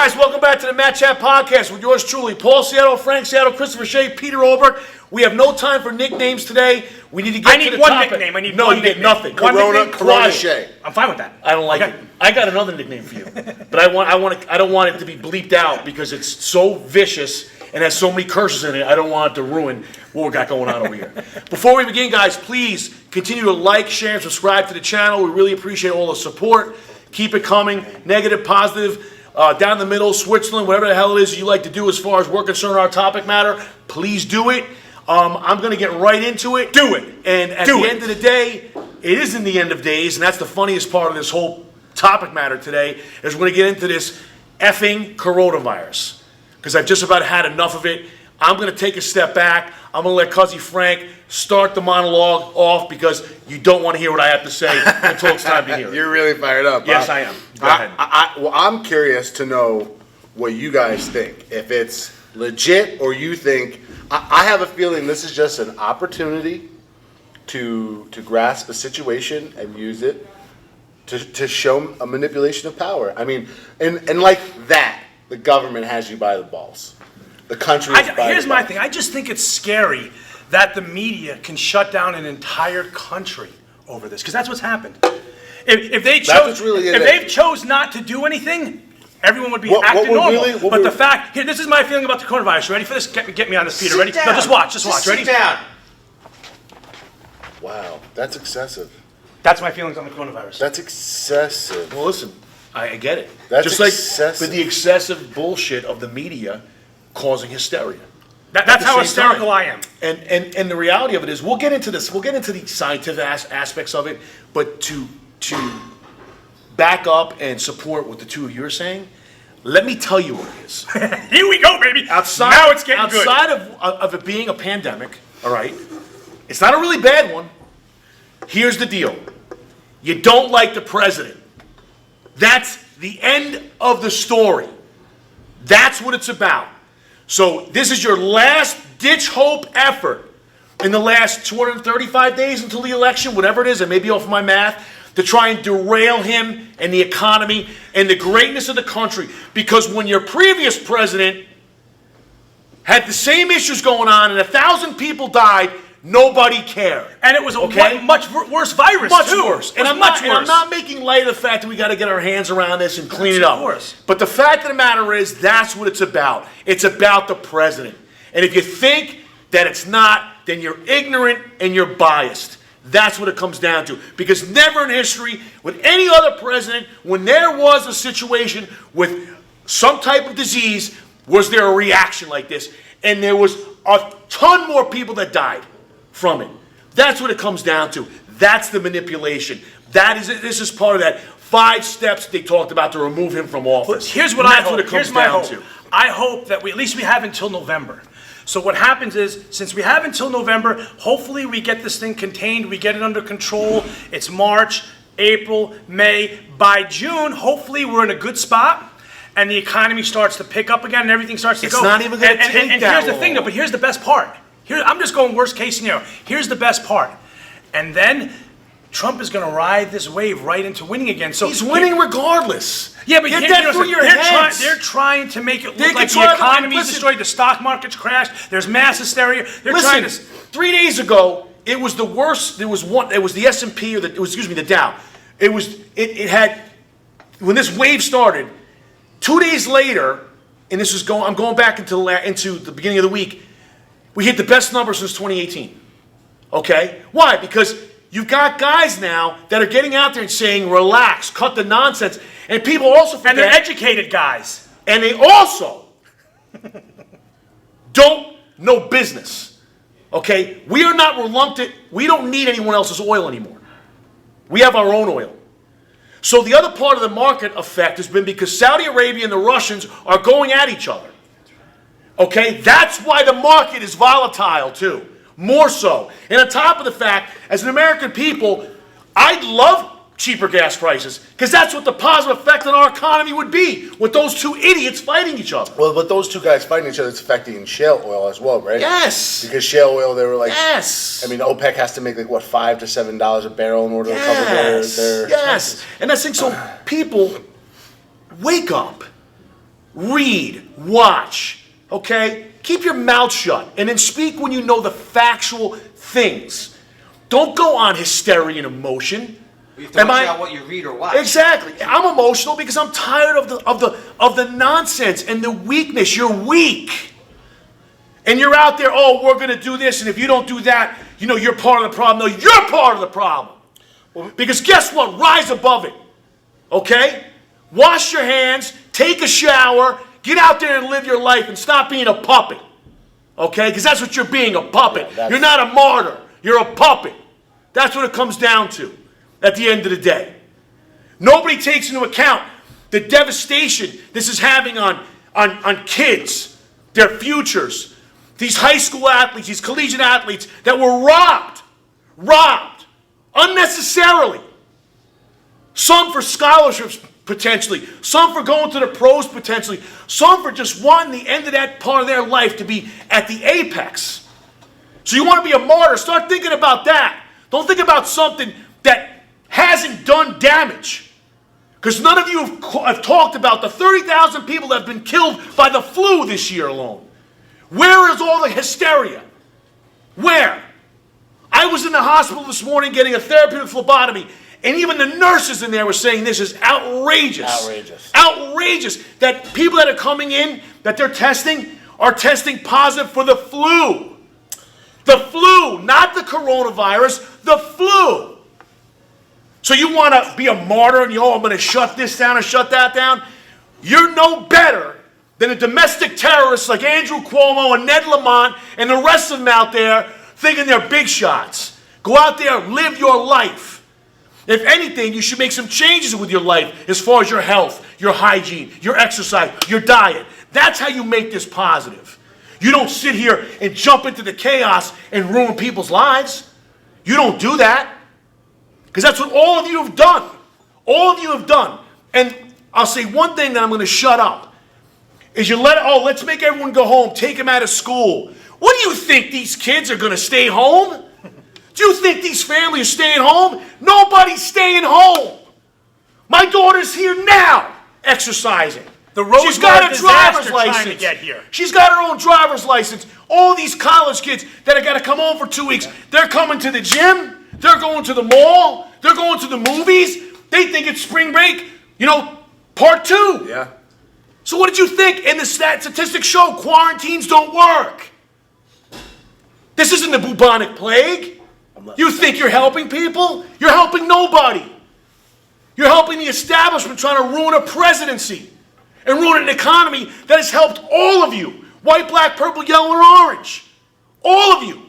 guys, welcome back to the Matt Chat Podcast with yours truly, Paul Seattle, Frank Seattle, Christopher Shea, Peter Oberg. We have no time for nicknames today. We need to get to the topic. Nickname. I need no, one you nickname. get nothing. Corona Shea. I'm fine with that. I don't like it. I got another nickname for you, but I don't want it to be bleeped out because it's so vicious and has so many curses in it. I don't want it to ruin what we got going on over here. Before we begin, guys, please continue to like, share, and subscribe to the channel. We really appreciate all the support. Keep it coming. Negative, positive. Down the middle, Switzerland, whatever the hell it is you like to do as far as we're concerned, our topic matter, please do it. I'm going to get right into it. Do it. And at the end of the day, it isn't the end of days, and that's the funniest part of this whole topic matter today, is we're going to get into this effing coronavirus. Because I've just about had enough of it. I'm going to take a step back. I'm going to let Cuzzy Frank start the monologue off because you don't want to hear what I have to say until it's time to hear it. You're really fired up. Yes, I am. Go ahead. I'm curious to know what you guys think. If it's legit or you think, I have a feeling this is just an opportunity to grasp a situation and use it to show a manipulation of power. I mean, and like that, the government has you by the balls. The country is by Here's the my balls. thing. I just think it's scary that the media can shut down an entire country over this, because that's what's happened. If they chose not to do anything, everyone would be acting normal. But the fact here, this is my feeling about the coronavirus. You ready for this? Get me on this, Peter. Ready? No, just watch. Ready? Sit down. Wow, that's excessive. That's my feelings on the coronavirus. That's excessive. Well, listen, I get it. That's just excessive. like for the excessive bullshit of the media causing hysteria. That's how hysterical I am. And the reality of it is, we'll get into this. We'll get into the scientific aspects of it, but to back up and support what the two of you are saying, let me tell you what it is. Here we go, baby. Now it's getting good. Outside of it being a pandemic, all right, it's not a really bad one. Here's the deal. You don't like the president. That's the end of the story. That's what it's about. So this is your last ditch hope effort in the last 235 days until the election, whatever it is, I may be off my math, to try and derail him and the economy and the greatness of the country. Because when your previous president had the same issues going on and 1,000 people died, nobody cared. And it was a much worse virus, much too. worse. And I'm not making light of the fact that we got to get our hands around this and clean it up. But the fact of the matter is, that's what it's about. It's about the president. And if you think that it's not, then you're ignorant and you're biased. That's what it comes down to. Because never in history, with any other president, when there was a situation with some type of disease, was there a reaction like this. And there was a ton more people that died from it. That's what it comes down to. That's the manipulation. This is part of that 5 steps they talked about to remove him from office. Here's what I hope. Here's my hope. I hope that at least we have until November. So what happens is, since we have until November, hopefully we get this thing contained, we get it under control. It's March, April, May. By June, hopefully we're in a good spot, and the economy starts to pick up again, and everything starts to go. It's not even going to take that long. And here's the thing, though, but here's the best part. I'm just going worst case scenario. Here's the best part. And then Trump is going to ride this wave right into winning again. So he's winning regardless. Yeah, but they're trying to make it look like the economy's destroyed, the stock market's crashed, there's mass hysteria. Listen, 3 days ago, it was the worst. It was the S&P or the Dow. It had, when this wave started, 2 days later, and I'm going back into the beginning of the week, we hit the best number since 2018. Okay? Why? Because you've got guys now that are getting out there and saying, relax, cut the nonsense. And people also forget. And they're educated guys. And they also don't know business. Okay? We are not reluctant. We don't need anyone else's oil anymore. We have our own oil. So the other part of the market effect has been because Saudi Arabia and the Russians are going at each other. Okay? That's why the market is volatile too. More so. And on top of the fact, as an American people, I'd love cheaper gas prices because that's what the positive effect on our economy would be with those two idiots fighting each other. Well, but those two guys fighting each other, it's affecting shale oil as well, right? Yes. Because shale oil, they were like, yes. I mean, OPEC has to make like what, $5 to $7 a barrel in order to cover their yes. And that's the thing. So people, wake up. read, watch, okay? Keep your mouth shut and then speak when you know the factual things. Don't go on hysteria and emotion. You have to watch out what you read or watch. Exactly. I'm emotional because I'm tired of the nonsense and the weakness. You're weak. And you're out there, oh, we're going to do this, and if you don't do that, you know, you're part of the problem. No, you're part of the problem. Because guess what? Rise above it. Okay? Wash your hands, take a shower, get out there and live your life and stop being a puppet. Okay? Because that's what you're being, a puppet. Yeah, you're not a martyr. You're a puppet. That's what it comes down to at the end of the day. Nobody takes into account the devastation this is having on kids, their futures, these high school athletes, these collegiate athletes that were robbed unnecessarily. Some for scholarships potentially, some for going to the pros potentially, some for just wanting the end of that part of their life to be at the apex. So you want to be a martyr, start thinking about that. Don't think about something that hasn't done damage. Because none of you have talked about the 30,000 people that have been killed by the flu this year alone. Where is all the hysteria? Where? I was in the hospital this morning getting a therapeutic phlebotomy, and even the nurses in there were saying this is outrageous. Outrageous. Outrageous that people that are coming in, that they're testing, are testing positive for the flu. The flu, not the coronavirus, the flu. So you want to be a martyr and I'm going to shut this down and shut that down? You're no better than the domestic terrorists like Andrew Cuomo and Ned Lamont and the rest of them out there thinking they're big shots. Go out there, live your life. If anything, you should make some changes with your life as far as your health, your hygiene, your exercise, your diet. That's how you make this positive. You don't sit here and jump into the chaos and ruin people's lives. You don't do that. Because that's what all of you have done. All of you have done. And I'll say one thing that I'm going to shut up. Is let's make everyone go home, take them out of school. What do you think, these kids are going to stay home? Do you think these families are staying home? Nobody's staying home. My daughter's here now, exercising. She's got a driver's license. Trying to get here. She's got her own driver's license. All these college kids that have got to come home for 2 weeks, they're coming to the gym, they're going to the mall, they're going to the movies. They think it's spring break, part 2. Yeah. So what did you think? And the statistics show quarantines don't work. This isn't the bubonic plague. You think you're helping people? You're helping nobody. You're helping the establishment trying to ruin a presidency and ruin an economy that has helped all of you. White, black, purple, yellow, and orange. All of you.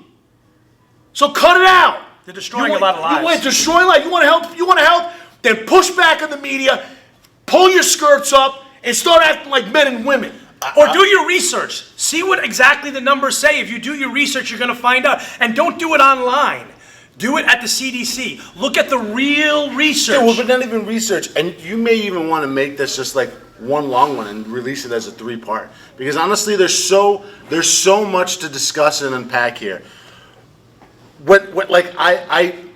So cut it out. They're destroying a lot of lives. You want to destroy life. You want to help? You want to help? Then push back on the media, pull your skirts up, and start acting like men and women. Or do your research. See what exactly the numbers say. If you do your research, you're going to find out. And don't do it online. Do it at the CDC. Look at the real research. Yeah, well, but not even research. And you may even want to make this just like one long one and release it as a 3-part. Because honestly, there's so much to discuss and unpack here.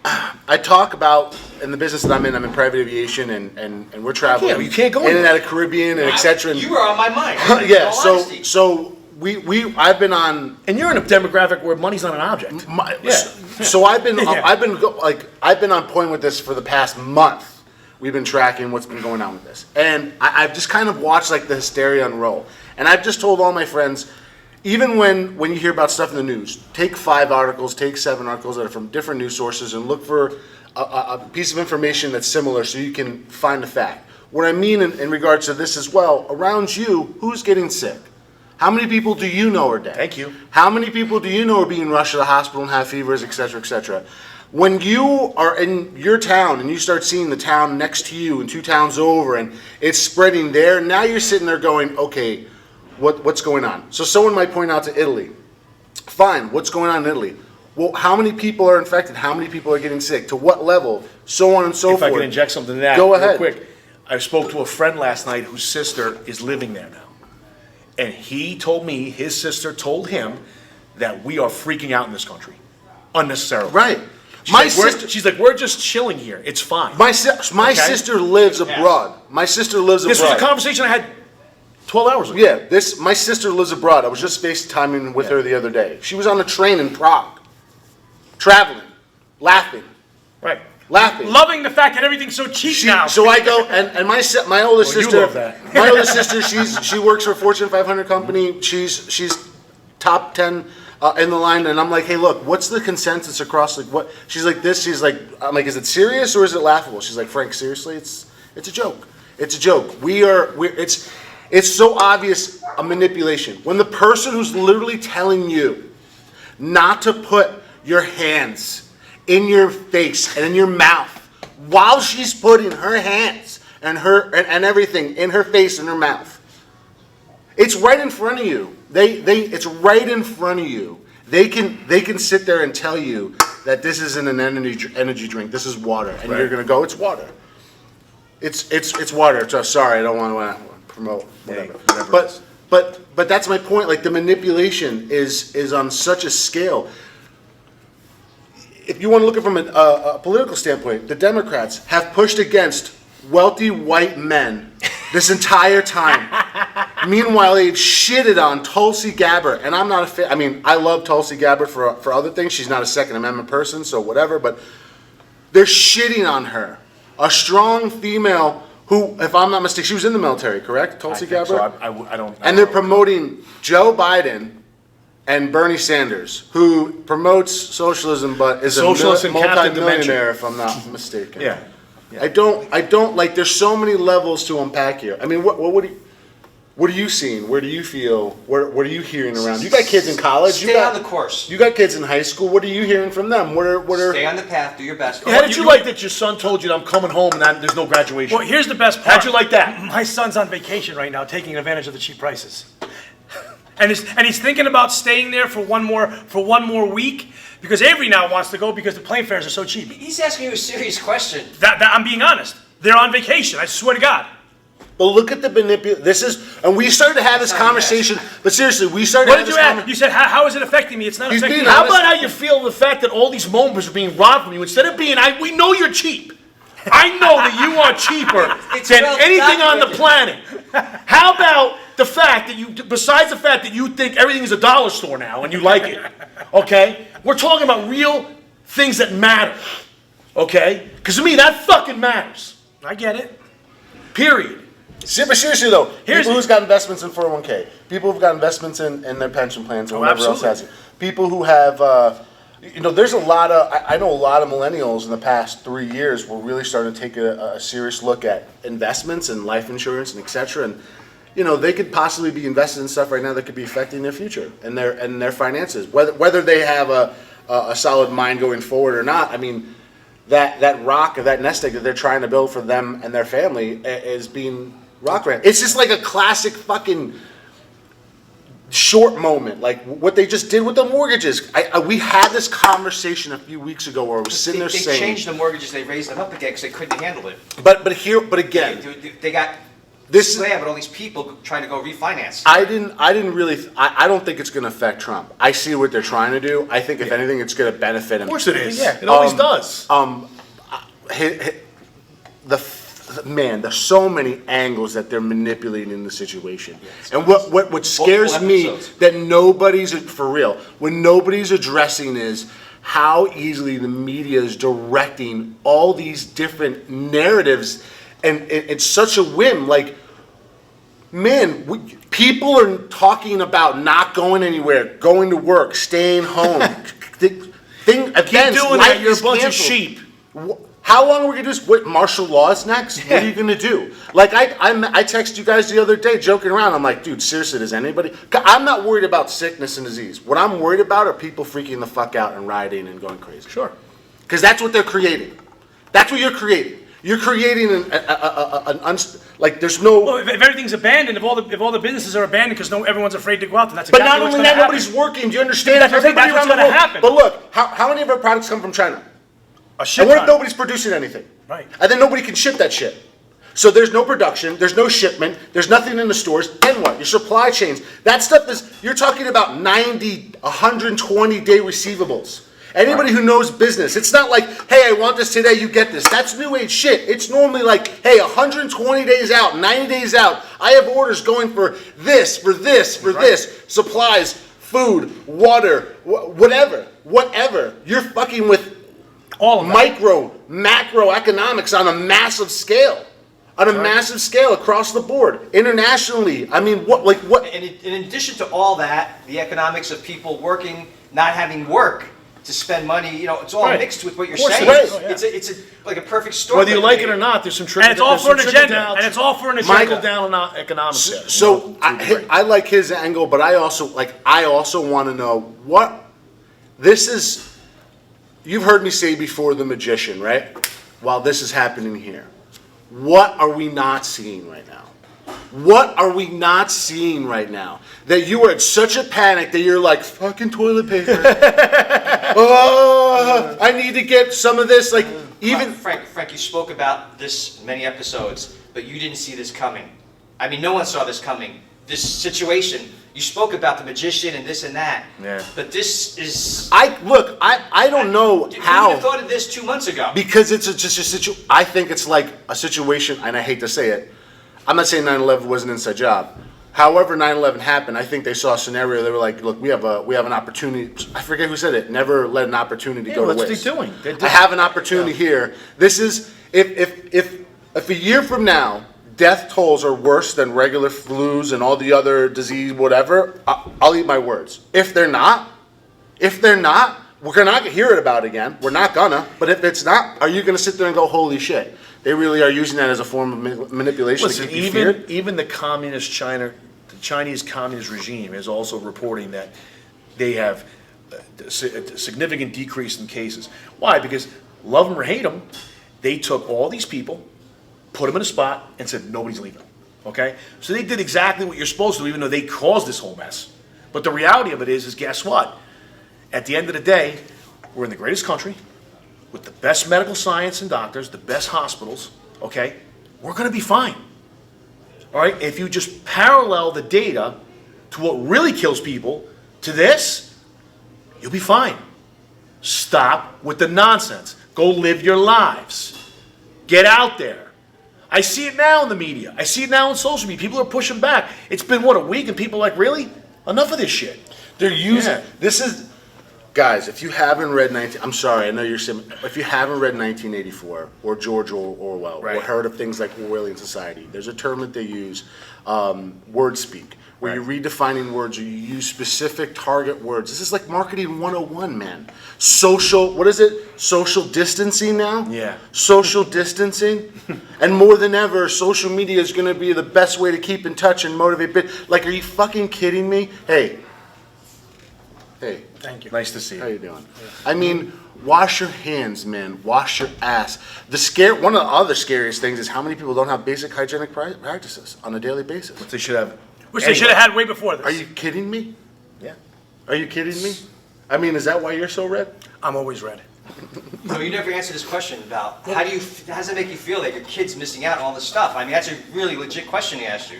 I talk about in the business that I'm in private aviation and we're traveling. Yeah, you can't go in and out of Caribbean and etc. You were on my mind. Yeah, so I've been on. And you're in a demographic where money's not an object. So I've been on point with this for the past month. We've been tracking what's been going on with this, and I've just kind of watched like the hysteria unroll. And I've just told all my friends, even when you hear about stuff in the news, take 5 articles, take 7 articles that are from different news sources, and look for a piece of information that's similar so you can find the fact. What I mean in regards to this as well, around you, who's getting sick? How many people do you know are dead? Thank you. How many people do you know are being rushed to the hospital and have fevers, etc., etc.? When you are in your town and you start seeing the town next to you and 2 towns over and it's spreading there, now you're sitting there going, okay, what's going on? So someone might point out to Italy. Fine, what's going on in Italy? Well, how many people are infected? How many people are getting sick? To what level? So on and so forth. If I can inject something to that Go real ahead. quick. I spoke to a friend last night whose sister is living there now. And he told me, his sister told him that we are freaking out in this country. Unnecessarily. Right. She's like, we're just chilling here. It's fine. My sister lives abroad. My sister lives abroad. This was a conversation I had 12 hours ago. Yeah, my sister lives abroad. I was just FaceTiming with her the other day. She was on a train in Prague, traveling, laughing. Right. Laughing. Loving the fact that everything's so cheap now. So I go, and my older sister, love that. my older sister, she works for a Fortune 500 company. She's top 10 in the line, and I'm like, hey, look, what's the consensus across, like, what? She's like this. She's like, I'm like, is it serious or is it laughable? She's like, Frank, seriously, it's a joke. It's a joke. It's so obvious a manipulation. When the person who's literally telling you not to put your hands in your face and in your mouth while she's putting her hands and everything in her face and her mouth. It's right in front of you. It's right in front of you. They can sit there and tell you that this isn't an energy drink. This is water, and you're gonna go, it's water. It's water. So sorry, I don't want to promote whatever. But that's my point. Like, the manipulation is on such a scale. If you want to look at it from a political standpoint, the Democrats have pushed against wealthy white men this entire time. Meanwhile, they've shitted on Tulsi Gabbard, and I'm not a fan. I mean, I love Tulsi Gabbard for other things. She's not a Second Amendment person, so whatever. But they're shitting on her, a strong female who, if I'm not mistaken, she was in the military, correct? Tulsi Gabbard. So I don't. And they're promoting Joe Biden and Bernie Sanders, who promotes socialism but is Socialist a and Captain multi-millionaire, if I'm not mistaken. Yeah. I don't like. There's so many levels to unpack here. I mean, what are you seeing? Where do you feel? What are you hearing around? You got kids in college. Stay on the course. You got kids in high school. What are you hearing from them? What are? Stay on the path. Do your best. How did you like that your son told you that I'm coming home and there's no graduation? Well, here's the best part. How'd you like that? My son's on vacation right now, taking advantage of the cheap prices. And he's thinking about staying there for one more week, because Avery now wants to go because the plane fares are so cheap. He's asking you a serious question. That I'm being honest. They're on vacation. I swear to God. But look at the manipulation. And we started to have this conversation. But seriously, we started. What did you ask? You said, how is it affecting me? It's not affecting me. How about how you feel the fact that all these moments are being robbed from you instead of being? We know you're cheap. I know that you are cheaper than anything on the planet. How about the fact that besides the fact that you think everything is a dollar store now and you like it, okay? We're talking about real things that matter, okay? Because to me, that fucking matters. I get it. But Period. seriously though, people who's got investments in 401k, people who've got investments in their pension plans or whatever else has it, people who have, there's a lot of, I know a lot of millennials in the past 3 years were really starting to take a serious look at investments and life insurance and et cetera. And, they could possibly be invested in stuff right now that could be affecting their future and their finances. Whether they have a solid mind going forward or not, I mean, that rock or that nest egg that they're trying to build for them and their family is being rock ran. It's just like a classic fucking short moment, like what they just did with the mortgages. We had this conversation a few weeks ago where I was sitting there saying they changed the mortgages, they raised them up again because they couldn't handle it. But again, they got this slab, but all these people trying to go refinance. I don't think it's going to affect Trump. I see what they're trying to do. I think if anything, it's going to benefit him. Of course it is. Yeah, it always does. There's so many angles that they're manipulating the situation. And what scares me that nobody's, for real, when nobody's addressing is how easily the media is directing all these different narratives, and it's such a whim. Like, man, people are talking about not going anywhere, going to work, staying home. Keep doing that, you're a bunch of sheep. How long are we going to do this? What, martial law is next? What are you going to do? Like, I texted you guys the other day joking around. I'm like, dude, seriously, does anybody? I'm not worried about sickness and disease. What I'm worried about are people freaking the fuck out and rioting and going crazy. Sure. Because that's what they're creating. That's what you're creating. You're creating there's no. Well, if everything's abandoned, if all the businesses are abandoned because everyone's afraid to go out, then that's But exactly not what's only going to that, happen. nobody's working. Do you understand? That's Everybody what's around the going to world. happen. But look, how many of our products come from China? A shit And what if ton. nobody's producing anything? Right. And then nobody can ship that shit. So there's no production, there's no shipment, there's nothing in the stores. Then what? Your supply chains. That stuff you're talking about 90, 120 day receivables. Anybody who knows business, it's not like, hey, I want this today, you get this. That's new age shit. It's normally like, hey, 120 days out, 90 days out, I have orders going for this, for this, for this. Supplies, food, water, whatever. You're fucking with All of that. micro, macro economics on a massive scale. On a massive scale across the board. Internationally. I mean, what? And in addition to all that, the economics of people working, not having work to spend money, you know, it's all Right. mixed with what you're Of course saying. it is. Oh, yeah. It's like a perfect storm. Whether you that like they- it or not, there's some And it's all for an there's some agenda. trickle-down- And it's all for an Michael, agenda. down on economics there. So to a degree. I like his angle, but I also want to know what this is. You've heard me say before, the magician, right? While this is happening here, what are we not seeing right now? What are we not seeing right now? That you are in such a panic that you're like, fucking toilet paper. Oh, I need to get some of this. Like, even Frank, you spoke about this many episodes, but you didn't see this coming. I mean, no one saw this coming. This situation, you spoke about the magician and this and that. Yeah. But this is. I don't know Who would how. have thought of this 2 months ago? Because it's just a situation. I think it's like a situation, and I hate to say it. I'm not saying 9/11 was an inside job. However, 9/11 happened. I think they saw a scenario. They were like, "Look, we have an opportunity." I forget who said it. Never let an opportunity go to that's what waste. they're doing. I have an opportunity here. This is if a year from now death tolls are worse than regular flus and all the other disease, whatever. I'll eat my words. If they're not, we're not gonna hear it about it again. We're not gonna. But if it's not, are you gonna sit there and go, "Holy shit"? They really are using that as a form of manipulation. Listen, to keep you feared? even the the Chinese communist regime is also reporting that they have a significant decrease in cases. Why? Because love them or hate them, they took all these people, put them in a spot, and said nobody's leaving. Okay, so they did exactly what you're supposed to, even though they caused this whole mess. But the reality of it is guess what? At the end of the day, we're in the greatest country, with the best medical science and doctors, the best hospitals, okay, we're going to be fine. All right? If you just parallel the data to what really kills people to this, you'll be fine. Stop with the nonsense. Go live your lives. Get out there. I see it now in the media. I see it now on social media. People are pushing back. It's been, what, a week? And people are like, really? Enough of this shit. They're using Yeah. this is. Guys, if you haven't read I'm sorry, I know you're if you haven't read 1984 or George Orwell or Right. heard of things like Orwellian society, there's a term that they use, word speak, where you're redefining words or you use specific target words. This is like marketing 101, man. What is it? Social distancing now? Yeah. Social distancing. And more than ever, social media is going to be the best way to keep in touch and motivate. Like, are you fucking kidding me? Hey. Thank you. Nice to see How you. you doing? I mean, wash your hands, man. Wash your ass. One of the other scariest things is how many people don't have basic hygienic practices on a daily basis. They should have. Which they should have had way before this. Are you kidding me? Yeah. Are you kidding me? I mean, is that why you're so red? I'm always red. No, you never answered this question about how does it make you feel that your kid's missing out on all this stuff? I mean, that's a really legit question he asked you.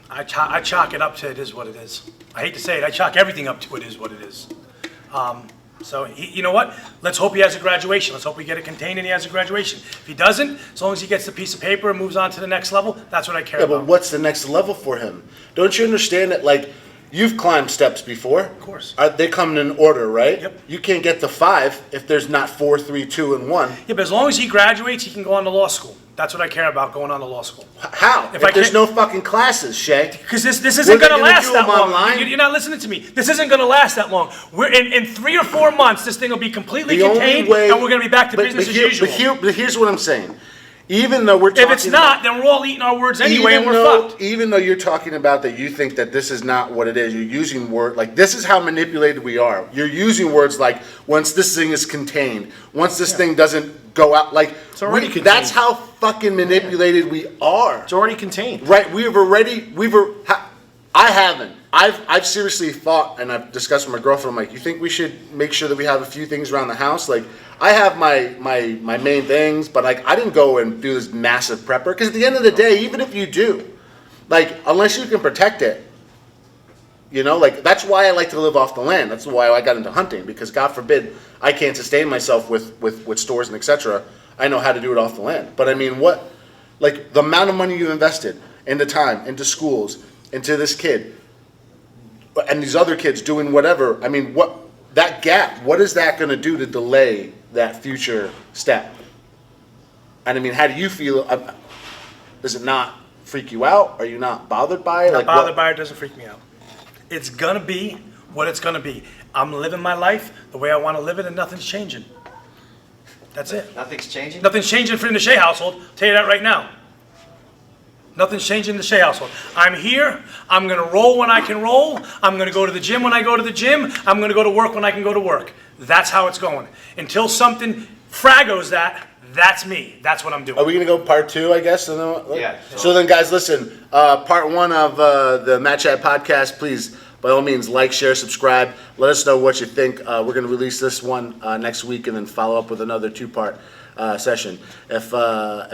I chalk it up to it is what it is. I hate to say it, I chalk everything up to it is what it is. So, you know what? Let's hope he has a graduation. Let's hope we get it contained and he has a graduation. If he doesn't, as long as he gets the piece of paper and moves on to the next level, that's what I care Yeah, about. but what's the next level for him? Don't you understand that, like, you've climbed steps before? Of course. They come in order, right? Yep. You can't get to 5 if there's not 4, 3, 2, and 1. Yeah, but as long as he graduates, he can go on to law school. That's what I care about, going on to law school. How? If If I there's can't- no fucking classes, Shay. Because this What isn't are they going to gonna last do, that them long. online? You're not listening to me. This isn't going to last that long. We're in 3 or 4 months, this thing will be completely contained, and we're going to be back to business as usual. But here's what I'm saying. Even though we're If talking it's not, then we're all eating our words about, anyway, and we're fucked. even though you're talking about that you think that this is not what it is, you're using word like this is how manipulated we are. You're using words like once this thing is contained, once this thing doesn't go out, like It's already contained. that's how fucking manipulated we are. It's already contained. Right, I haven't. I've seriously thought, and I've discussed with my girlfriend, I'm like, you think we should make sure that we have a few things around the house? Like, I have my main things, but like, I didn't go and do this massive prepper, because at the end of the day, even if you do, like, unless you can protect it, You know, like, that's why I like to live off the land. That's why I got into hunting, because God forbid I can't sustain myself with stores and etc. I know how to do it off the land. But I mean, like, the amount of money you invested into time, into schools, into this kid, and these other kids doing whatever, I mean, that gap, what is that going to do to delay that future step? And I mean, how do you feel? Does it not freak you out? Are you not bothered by it? Not bothered by it, doesn't freak me out. It's gonna be what it's gonna be. I'm living my life the way I want to live it, and nothing's changing. That's it. Nothing's changing? Nothing's changing in the Shea household. I'll tell you that right now. Nothing's changing in the Shea household. I'm here. I'm gonna roll when I can roll. I'm gonna go to the gym when I go to the gym. I'm gonna go to work when I can go to work. That's how it's going. Until something fraggos that, that's me. That's what I'm doing. Are we going to go part 2, I guess? And then, Yeah. So then, guys, listen. Part 1 of the Matt Chat podcast, please, by all means, like, share, subscribe. Let us know what you think. We're going to release this one next week and then follow up with another 2-part session. If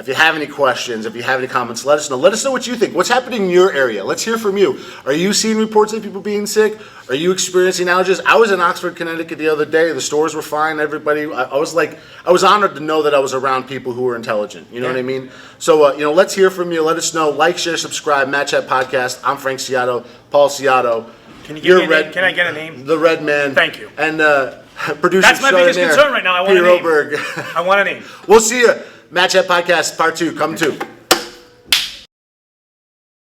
you have any questions, if you have any comments, let us know. Let us know what you think. What's happening in your area? Let's hear from you. Are you seeing reports of people being sick? Are you experiencing allergies? I was in Oxford, Connecticut the other day. The stores were fine. Everybody, I was honored to know that I was around people who were intelligent. You know what I mean? So, let's hear from you. Let us know. Like, share, subscribe. Matt Chat Podcast. I'm Frank Ciato. Paul Ciato. Can you give me a name? Can I get a name? The Red Man. Thank you. And producer That's my biggest concern right now. I want Peter a name. Oberg. I want a name. We'll see you. Matt Chat Podcast Part 2 coming too.